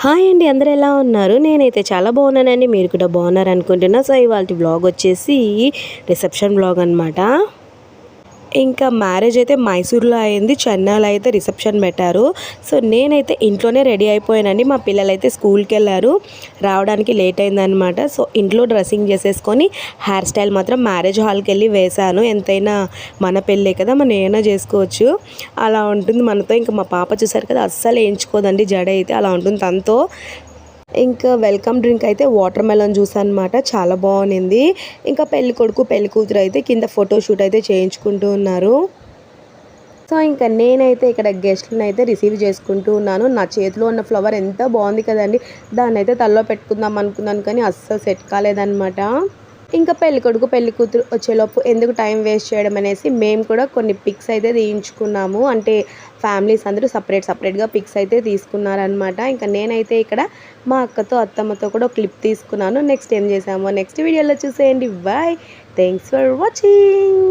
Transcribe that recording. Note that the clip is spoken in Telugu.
హాయ్ అండి, అందరూ ఎలా ఉన్నారు? నేనైతే చాలా బాగున్నానండి. మీరు కూడా బాగున్నారనుకుంటున్నా. సో ఇవాల్టి వ్లాగ్ వచ్చేసి రిసెప్షన్ వ్లాగ్ అనమాట. ఇంకా మ్యారేజ్ అయితే మైసూర్లో అయింది, చెన్నైలో అయితే రిసెప్షన్ పెట్టారు. సో నేనైతే ఇంట్లోనే రెడీ అయిపోయానండి. మా పిల్లలైతే స్కూల్కి వెళ్ళారు, రావడానికి లేట్ అయిందనమాట. సో ఇంట్లో డ్రెస్సింగ్ చేసేసుకొని హెయిర్ స్టైల్ మాత్రం మ్యారేజ్ హాల్కి వెళ్ళి వేశాను. ఎంతైనా మన పెళ్ళే కదా, మనం ఏమైనా చేసుకోవచ్చు, అలా ఉంటుంది మనతో. ఇంకా మా పాప చూసారు కదా, అస్సలు వేయించుకోదండి జడ అయితే, అలా ఉంటుంది తనతో. ఇంకా వెల్కమ్ డ్రింక్ అయితే వాటర్ మెలన్ జ్యూస్ అనమాట, చాలా బాగుంది. ఇంకా పెళ్లి కొడుకు పెళ్లి కూతురు అయితే కింద ఫోటోషూట్ అయితే చేయించుకుంటూ ఉన్నారు. సో ఇంకా నేనైతే ఇక్కడ గెస్ట్లను అయితే రిసీవ్ చేసుకుంటూ ఉన్నాను. నా చేతిలో ఉన్న ఫ్లవర్ ఎంత బాగుంది కదండి, దాన్ని అయితే తలలో పెట్టుకుందాం అనుకున్నాను కానీ అస్సలు సెట్ కాలేదన్నమాట. ఇంకా పెళ్ళికొడుకు పెళ్లి కూతురు వచ్చేలోపు ఎందుకు టైం వేస్ట్ చేయడం అనేసి మేము కూడా కొన్ని పిక్స్ అయితే తీయించుకున్నాము. అంటే ఫ్యామిలీస్ అందరూ సపరేట్గా పిక్స్ అయితే తీసుకున్నారనమాట. ఇంకా నేనైతే ఇక్కడ మా అక్కతో అత్తమ్మతో కూడా ఒక క్లిప్ తీసుకున్నాను. నెక్స్ట్ ఏం చేసామో నెక్స్ట్ వీడియోలో చూసేయండి. Bye, thanks for watching.